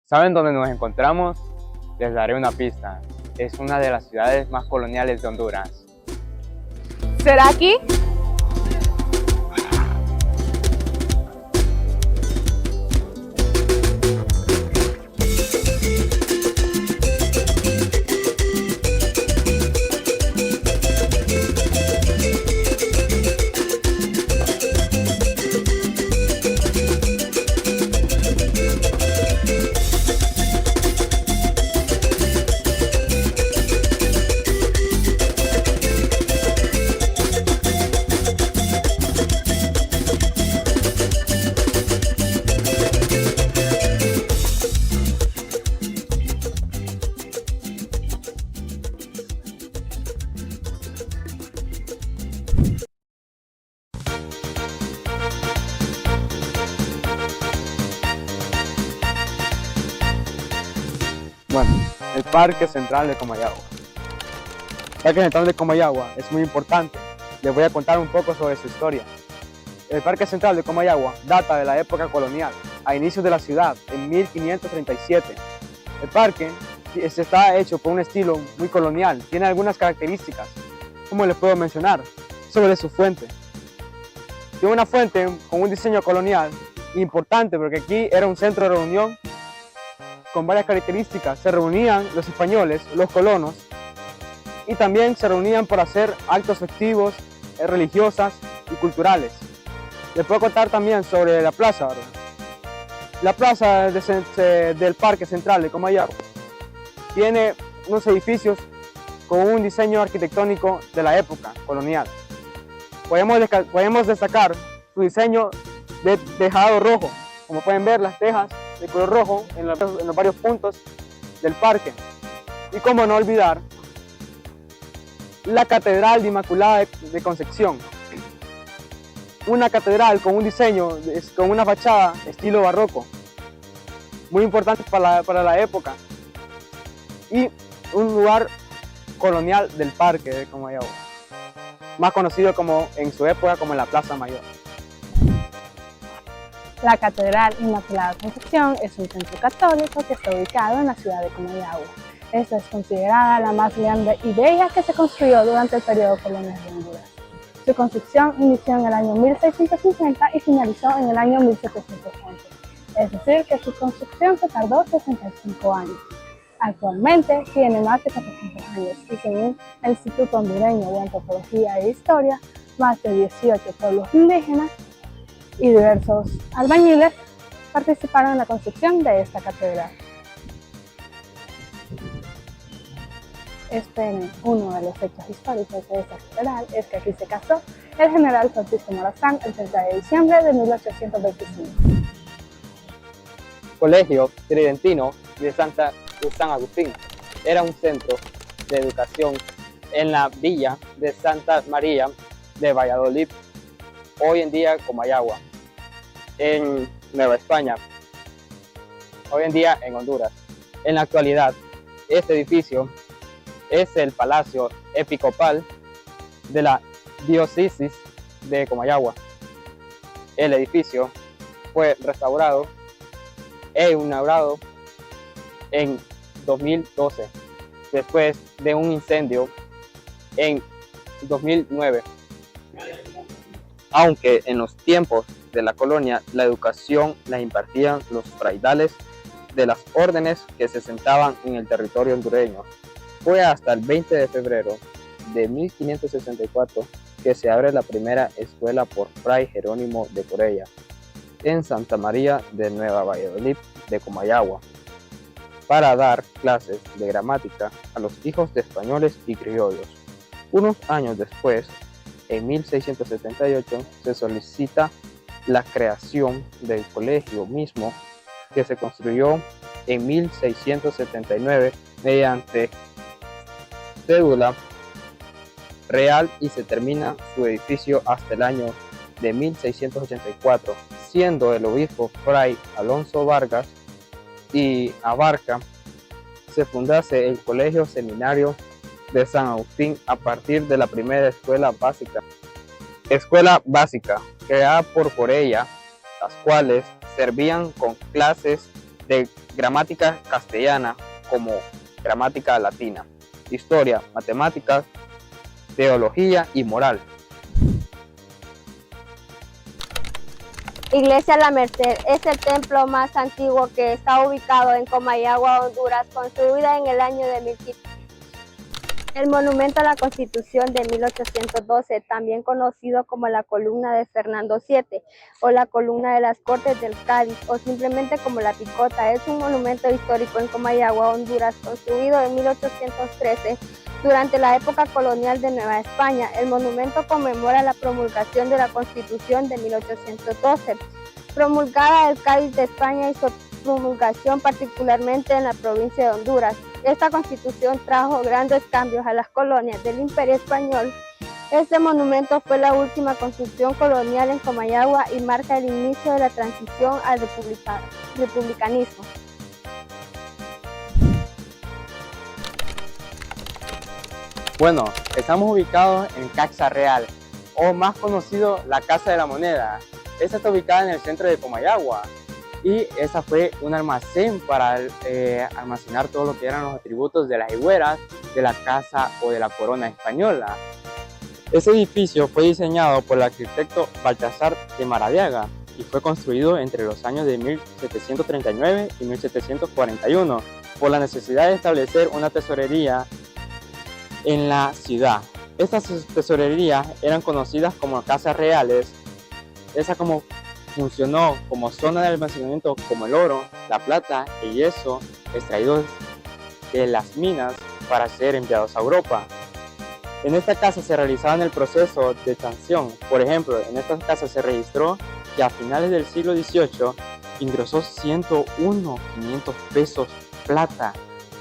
¿Saben dónde nos encontramos? Les daré una pista. Es una de las ciudades más coloniales de Honduras. ¿Será aquí? Bueno, el Parque Central de Comayagua. El Parque Central de Comayagua es muy importante. Les voy a contar un poco sobre su historia. El Parque Central de Comayagua data de la época colonial, a inicios de la ciudad, en 1537. El parque está hecho con un estilo muy colonial, tiene algunas características, como les puedo mencionar, sobre su fuente. Tiene una fuente con un diseño colonial importante porque aquí era un centro de reunión con varias características. Se reunían los españoles, los colonos, y también se reunían para hacer actos festivos, religiosas y culturales. Les puedo contar también sobre la plaza, ¿verdad? La plaza del Parque Central de Comayagua tiene unos edificios con un diseño arquitectónico de la época colonial. Podemos destacar su diseño de tejado rojo. Como pueden ver, las tejas de color rojo en los varios puntos del parque. Y como no olvidar, la Catedral de Inmaculada de Concepción. Una catedral con un diseño, con una fachada estilo barroco, muy importante para la época, y un lugar colonial del parque de Comayagua, más conocido en su época como la Plaza Mayor. La Catedral Inmaculada Concepción es un centro católico que está ubicado en la ciudad de Comayagua. Esta es considerada la más grande y bella que se construyó durante el periodo colonial de Honduras. Su construcción inició en el año 1650 y finalizó en el año 1711, es decir, que su construcción se tardó 65 años. Actualmente tiene más de 400 años y según el Instituto Hondureño de Antropología e Historia, más de 18 pueblos indígenas y diversos albañiles participaron en la construcción de esta catedral. Uno de los hechos históricos de esta catedral es que aquí se casó el general Francisco Morazán el 30 de diciembre de 1825. Colegio Tridentino de San Agustín era un centro de educación en la villa de Santa María de Valladolid, hoy en día Comayagua, en Nueva España, hoy en día en Honduras. En la actualidad, este edificio es el Palacio Episcopal de la Diócesis de Comayagua. El edificio fue restaurado e inaugurado en 2012, después de un incendio en 2009. Aunque en los tiempos de la colonia la educación la impartían los frailales de las órdenes que se sentaban en el territorio hondureño. Fue hasta el 20 de febrero de 1564 que se abre la primera escuela por Fray Jerónimo de Corella en Santa María de Nueva Valladolid de Comayagua, para dar clases de gramática a los hijos de españoles y criollos. Unos años después, en 1678, se solicita la creación del colegio mismo, que se construyó en 1679 mediante cédula real y se termina su edificio hasta el año de 1684, siendo el obispo Fray Alonso Vargas y Abarca se fundase el Colegio Seminario de San Agustín a partir de la primera escuela básica creada por Corella, las cuales servían con clases de gramática castellana como gramática latina, historia, matemáticas, teología y moral. Iglesia La Merced es el templo más antiguo que está ubicado en Comayagua, Honduras, construida en el año de 1500. El monumento a la Constitución de 1812, también conocido como la columna de Fernando VII o la columna de las Cortes del Cádiz o simplemente como la Picota, es un monumento histórico en Comayagua, Honduras, construido en 1813 durante la época colonial de Nueva España. El monumento conmemora la promulgación de la Constitución de 1812, promulgada el Cádiz de España y su promulgación particularmente en la provincia de Honduras. Esta Constitución trajo grandes cambios a las colonias del Imperio Español. Este monumento fue la última construcción colonial en Comayagua y marca el inicio de la transición al republicanismo. Bueno, estamos ubicados en Caxa Real, o más conocido la Casa de la Moneda. Esta está ubicada en el centro de Comayagua y esa fue un almacén para almacenar todo lo que eran los atributos de las higueras, de la casa o de la corona española. Ese edificio fue diseñado por el arquitecto Baltasar de Maradiaga y fue construido entre los años de 1739 y 1741 por la necesidad de establecer una tesorería en la ciudad. Estas tesorerías eran conocidas como casas reales. Esa como funcionó como zona de almacenamiento como el oro, la plata y yeso extraídos de las minas para ser enviados a Europa. En esta casa se realizaban el proceso de extracción. Por ejemplo, en esta casa se registró que a finales del siglo XVIII ingresó 101.500 pesos plata.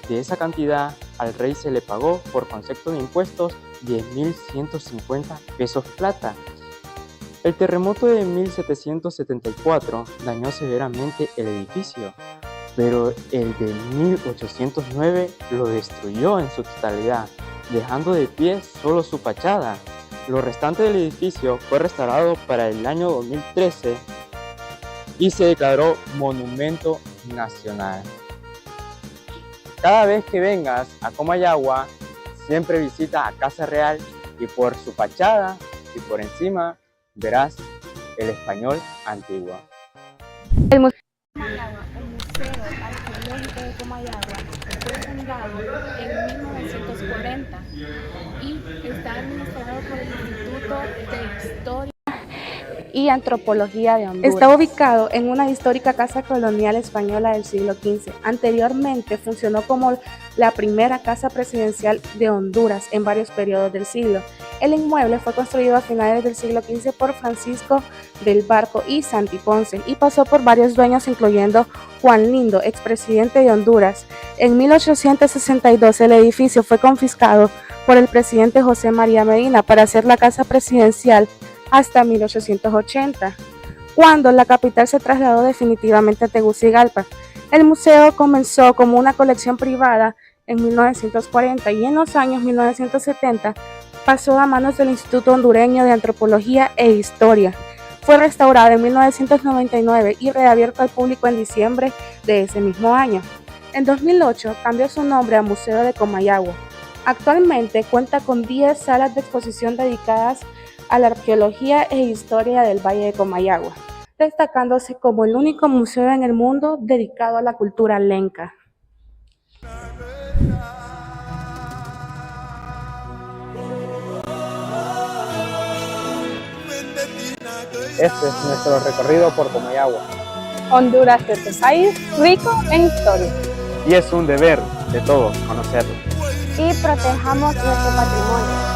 De esa cantidad, al rey se le pagó por concepto de impuestos 10.150 pesos plata. El terremoto de 1774 dañó severamente el edificio, pero el de 1809 lo destruyó en su totalidad, dejando de pie solo su fachada. Lo restante del edificio fue restaurado para el año 2013 y se declaró Monumento Nacional. Cada vez que vengas a Comayagua, siempre visita a Casa Real y por su fachada y por encima verás el español antiguo. El Museo Arqueológico de Comayagua fue fundado en 1940 y está administrado por el Instituto de Historia y Antropología de Honduras. Está ubicado en una histórica casa colonial española del siglo XV. Anteriormente funcionó como la primera casa presidencial de Honduras en varios periodos del siglo. El inmueble fue construido a finales del siglo XV por Francisco del Barco y Santi Ponce y pasó por varios dueños, incluyendo Juan Lindo, expresidente de Honduras. En 1862 el edificio fue confiscado por el presidente José María Medina para hacer la casa presidencial hasta 1880, cuando la capital se trasladó definitivamente a Tegucigalpa. El museo comenzó como una colección privada en 1940 y en los años 1970 pasó a manos del Instituto Hondureño de Antropología e Historia. Fue restaurado en 1999 y reabierto al público en diciembre de ese mismo año. En 2008 cambió su nombre a Museo de Comayagua. Actualmente cuenta con 10 salas de exposición dedicadas a la arqueología e historia del Valle de Comayagua, destacándose como el único museo en el mundo dedicado a la cultura lenca. Este es nuestro recorrido por Comayagua. Honduras es un país rico en historia. Y es un deber de todos conocerlo. Y protejamos nuestro patrimonio.